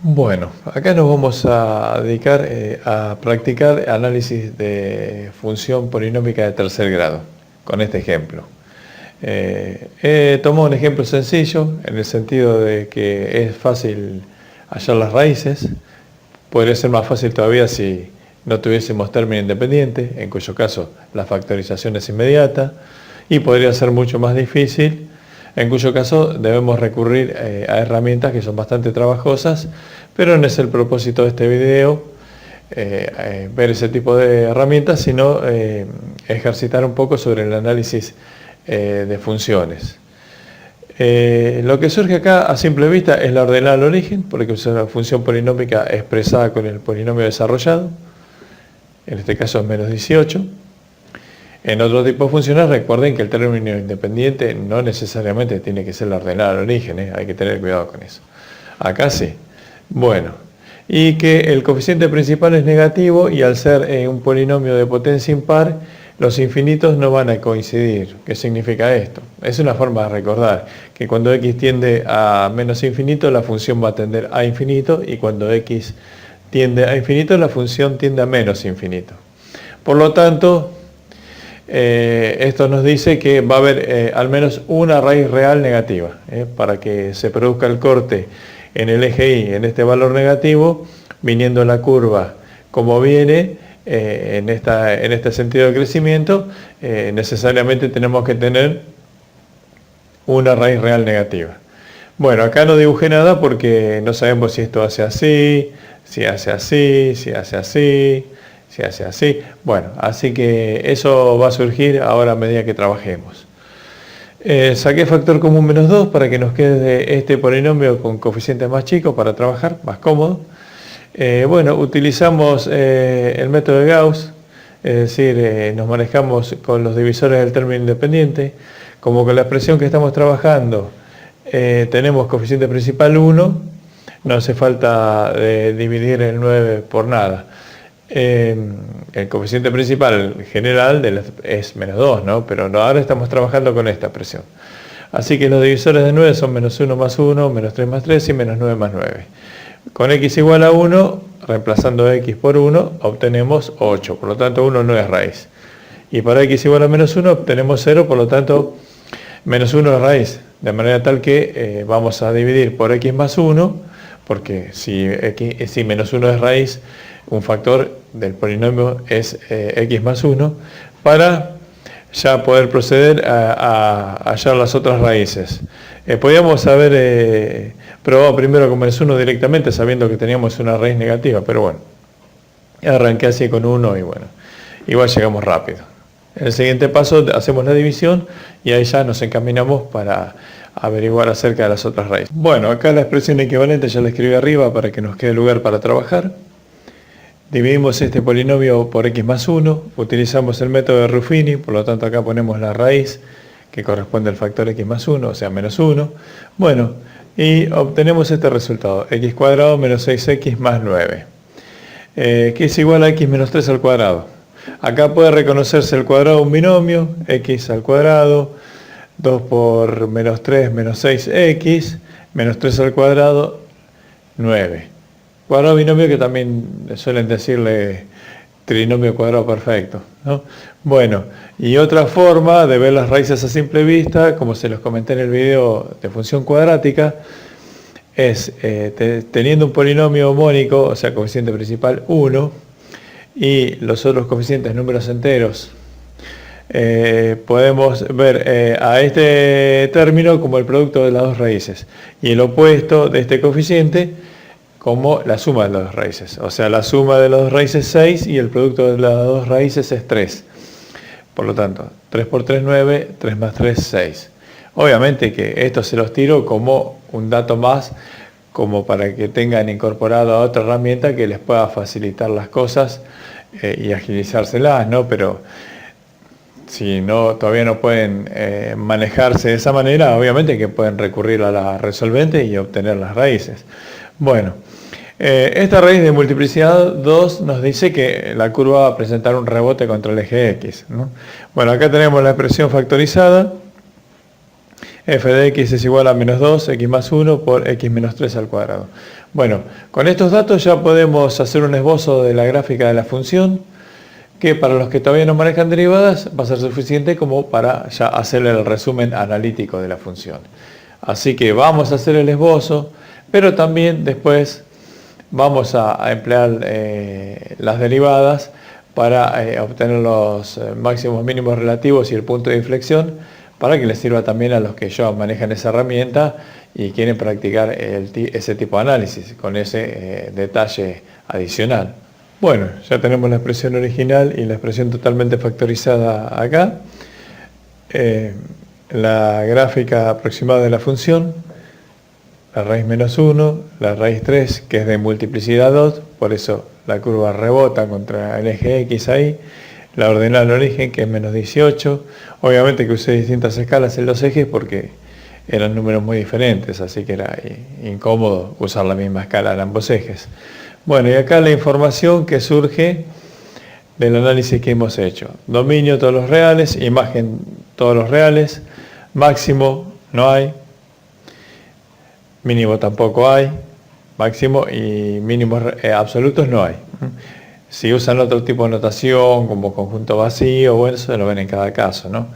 Bueno, acá nos vamos a dedicar a practicar análisis de función polinómica de tercer grado, con este ejemplo. He tomado un ejemplo sencillo, en el sentido de que es fácil hallar las raíces. Podría ser más fácil todavía si no tuviésemos término independiente, en cuyo caso la factorización es inmediata, y podría ser mucho más difícil, en cuyo caso debemos recurrir a herramientas que son bastante trabajosas, pero no es el propósito de este video ver ese tipo de herramientas, sino ejercitar un poco sobre el análisis de funciones. Lo que surge acá a simple vista es la ordenada al origen, porque es una función polinómica expresada con el polinomio desarrollado, en este caso es menos 18. En otro tipo de funciones recuerden que el término independiente no necesariamente tiene que ser la ordenada al origen, hay que tener cuidado con eso. Acá sí. Bueno, y que el coeficiente principal es negativo y al ser un polinomio de potencia impar, los infinitos no van a coincidir. ¿Qué significa esto? Es una forma de recordar que cuando x tiende a menos infinito, la función va a tender a infinito, y cuando x tiende a infinito, la función tiende a menos infinito. Por lo tanto, esto nos dice que va a haber al menos una raíz real negativa. Para que se produzca el corte en el eje y en este valor negativo, viniendo la curva como viene, en este sentido de crecimiento, necesariamente tenemos que tener una raíz real negativa. Bueno, acá no dibujé nada porque no sabemos si esto hace así, si hace así, si hace así, si hace así. Bueno, así que eso va a surgir ahora a medida que trabajemos. Saqué factor común menos 2 para que nos quede este polinomio con coeficientes más chicos para trabajar, más cómodo. Bueno, utilizamos el método de Gauss, es decir, nos manejamos con los divisores del término independiente. Como con la expresión que estamos trabajando tenemos coeficiente principal 1, no hace falta dividir el 9 por nada. El coeficiente principal general es menos 2, ¿no? Pero ahora estamos trabajando con esta expresión. Así que los divisores de 9 son menos 1 más 1, menos 3 más 3 y menos 9 más 9. Con x igual a 1, reemplazando x por 1, obtenemos 8, por lo tanto 1 no es raíz. Y para x igual a menos 1 obtenemos 0, por lo tanto menos 1 es raíz. De manera tal que vamos a dividir por x más 1, porque si menos 1 es raíz, un factor del polinomio es x más 1, para ya poder proceder a hallar las otras raíces. Podríamos haber probado primero con menos 1 directamente, sabiendo que teníamos una raíz negativa, pero bueno, arranqué así con 1 y bueno, igual llegamos rápido. En el siguiente paso hacemos la división y ahí ya nos encaminamos para averiguar acerca de las otras raíces. Bueno, acá la expresión equivalente ya la escribí arriba para que nos quede lugar para trabajar. Dividimos este polinomio por x más 1, utilizamos el método de Ruffini, por lo tanto acá ponemos la raíz que corresponde al factor x más 1, o sea menos 1. Bueno, y obtenemos este resultado, x cuadrado menos 6x más 9, que es igual a x menos 3 al cuadrado. Acá puede reconocerse el cuadrado de un binomio, x al cuadrado, 2 por menos 3 menos 6x, menos 3 al cuadrado, 9. Cuadrado binomio que también suelen decirle trinomio cuadrado perfecto, ¿no? Bueno, y otra forma de ver las raíces a simple vista, como se los comenté en el video de función cuadrática, es teniendo un polinomio homónico, o sea, coeficiente principal 1, y los otros coeficientes números enteros, podemos ver a este término como el producto de las dos raíces, y el opuesto de este coeficiente como la suma de las dos raíces. O sea, la suma de las dos raíces es 6 y el producto de las dos raíces es 3. Por lo tanto, 3 por 3, 9, 3 más 3, 6. Obviamente que esto se los tiro como un dato más, como para que tengan incorporado a otra herramienta que les pueda facilitar las cosas y agilizárselas, ¿no? Pero si todavía no pueden manejarse de esa manera, obviamente que pueden recurrir a la resolvente y obtener las raíces. Bueno, esta raíz de multiplicidad 2 nos dice que la curva va a presentar un rebote contra el eje X, ¿no? Bueno, acá tenemos la expresión factorizada. f de x es igual a menos 2, x más 1 por x menos 3 al cuadrado. Bueno, con estos datos ya podemos hacer un esbozo de la gráfica de la función, que para los que todavía no manejan derivadas va a ser suficiente como para ya hacer el resumen analítico de la función. Así que vamos a hacer el esbozo, pero también después vamos a emplear las derivadas para obtener los máximos mínimos relativos y el punto de inflexión, para que les sirva también a los que ya manejan esa herramienta y quieren practicar ese tipo de análisis con ese detalle adicional. Bueno, ya tenemos la expresión original y la expresión totalmente factorizada acá. La gráfica aproximada de la función, la raíz menos 1, la raíz 3, que es de multiplicidad 2, por eso la curva rebota contra el eje X ahí, la ordenada del origen, que es menos 18, obviamente que usé distintas escalas en los ejes porque eran números muy diferentes, así que era incómodo usar la misma escala en ambos ejes. Bueno, y acá la información que surge del análisis que hemos hecho. Dominio todos los reales, imagen todos los reales, máximo no hay, mínimo tampoco hay, máximo y mínimos absolutos no hay. Si usan otro tipo de notación, como conjunto vacío, bueno, eso lo ven en cada caso, ¿no?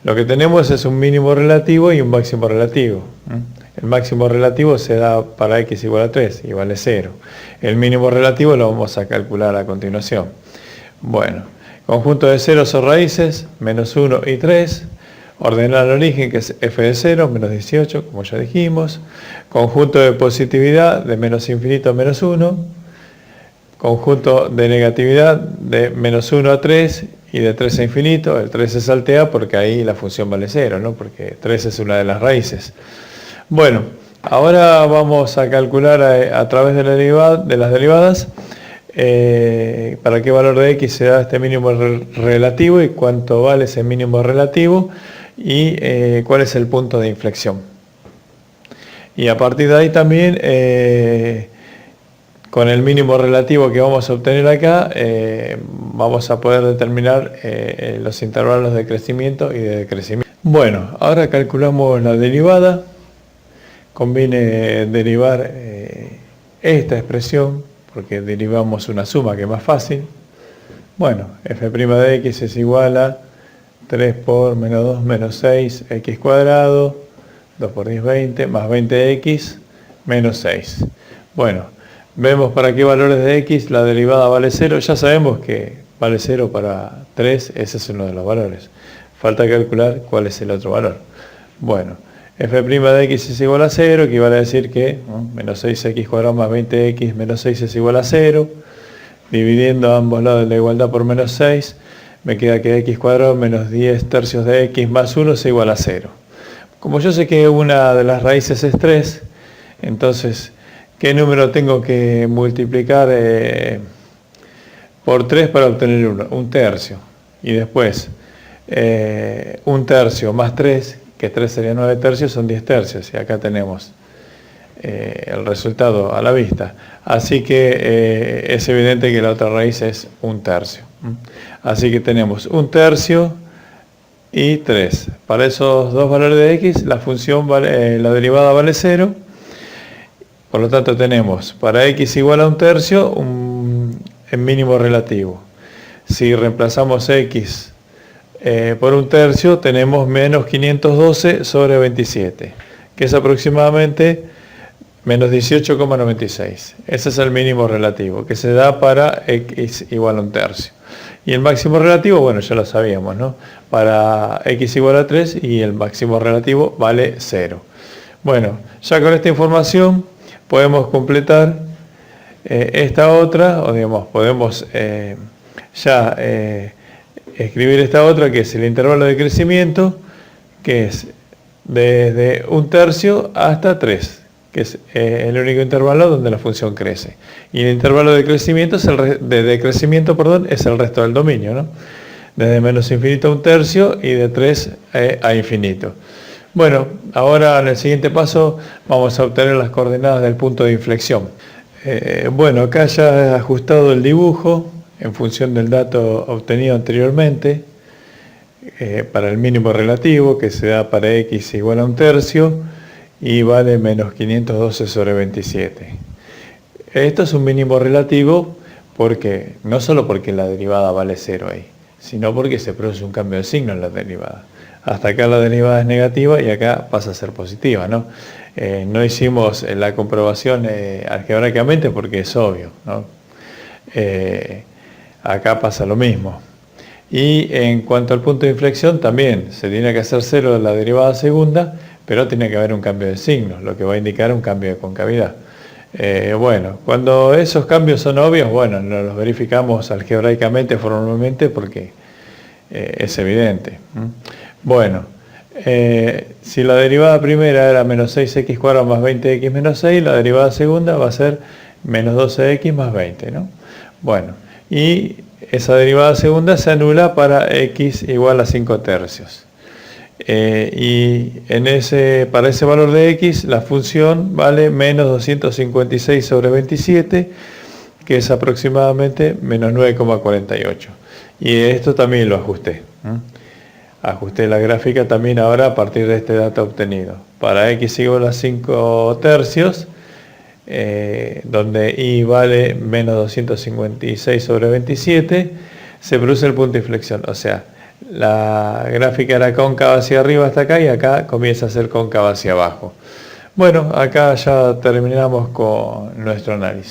Lo que tenemos es un mínimo relativo y un máximo relativo. El máximo relativo se da para x igual a 3 y vale 0. El mínimo relativo lo vamos a calcular a continuación. Bueno, conjunto de ceros o raíces, menos 1 y 3. Ordenada al origen, que es f de 0, menos 18, como ya dijimos. Conjunto de positividad, de menos infinito a menos 1. Conjunto de negatividad, de menos 1 a 3 y de 3 a infinito. El 3 se saltea porque ahí la función vale 0, ¿no? Porque 3 es una de las raíces. Bueno, ahora vamos a calcular a través de las derivadas para qué valor de x se da este mínimo relativo y cuánto vale ese mínimo relativo y cuál es el punto de inflexión. Y a partir de ahí también, con el mínimo relativo que vamos a obtener acá, vamos a poder determinar los intervalos de crecimiento y de decrecimiento. Bueno, ahora calculamos la derivada. Conviene derivar esta expresión, porque derivamos una suma que es más fácil. Bueno, f' de x es igual a 3 por menos 2 menos 6 x cuadrado, 2 por 10, 20, más 20x menos 6. Bueno, vemos para qué valores de x la derivada vale 0. Ya sabemos que vale 0 para 3, ese es uno de los valores. Falta calcular cuál es el otro valor. Bueno, f' de x es igual a 0, que vale a decir que menos 6x cuadrado más 20x menos 6 es igual a 0. Dividiendo a ambos lados de la igualdad por menos 6, me queda que x cuadrado menos 10 tercios de x más 1 es igual a 0. Como yo sé que una de las raíces es 3, entonces, ¿qué número tengo que multiplicar por 3 para obtener 1? Un tercio. Y después, 1 tercio más 3, que 3 sería 9 tercios, son 10 tercios. Y acá tenemos el resultado a la vista. Así que es evidente que la otra raíz es 1 tercio. Así que tenemos 1 tercio y 3. Para esos dos valores de x, la función vale, la derivada vale 0. Por lo tanto tenemos para x igual a 1 tercio el mínimo relativo. Si reemplazamos x por 1 tercio, tenemos menos 512 sobre 27, que es aproximadamente menos 18,96. Ese es el mínimo relativo, que se da para x igual a 1 tercio. Y el máximo relativo, bueno, ya lo sabíamos, ¿no? Para x igual a 3 y el máximo relativo vale 0. Bueno, ya con esta información podemos completar esta otra, o digamos, podemos escribir esta otra, que es el intervalo de crecimiento, que es desde 1 tercio hasta 3, que es el único intervalo donde la función crece. Y el intervalo de crecimiento es de decrecimiento, perdón, es el resto del dominio, ¿no? Desde menos infinito a 1 tercio y de 3 a infinito. Bueno, ahora en el siguiente paso vamos a obtener las coordenadas del punto de inflexión. Bueno, acá ya he ajustado el dibujo en función del dato obtenido anteriormente. para el mínimo relativo, que se da para x igual a 1/3, y vale menos 512 sobre 27. Esto es un mínimo relativo porque no solo porque la derivada vale 0 ahí, sino porque se produce un cambio de signo en la derivada. Hasta acá la derivada es negativa y acá pasa a ser positiva, ¿no? No hicimos la comprobación algebraicamente porque es obvio, ¿no? Acá pasa lo mismo. Y en cuanto al punto de inflexión, también se tiene que hacer 0 de la derivada segunda, pero tiene que haber un cambio de signo, lo que va a indicar un cambio de concavidad. Bueno, cuando esos cambios son obvios, bueno, no los verificamos algebraicamente, formalmente, porque es evidente. Bueno, si la derivada primera era menos 6x cuadrado más 20x menos 6, la derivada segunda va a ser menos 12x más 20, ¿no? Bueno, y esa derivada segunda se anula para x igual a 5/3. Y para ese valor de x, la función vale menos 256 sobre 27, que es aproximadamente menos 9,48. Y esto también lo ajusté. Ajusté la gráfica también ahora a partir de este dato obtenido. Para x igual a 5/3, donde y vale menos 256 sobre 27, se produce el punto de inflexión. O sea, la gráfica era cóncava hacia arriba hasta acá y acá comienza a ser cóncava hacia abajo. Bueno, acá ya terminamos con nuestro análisis.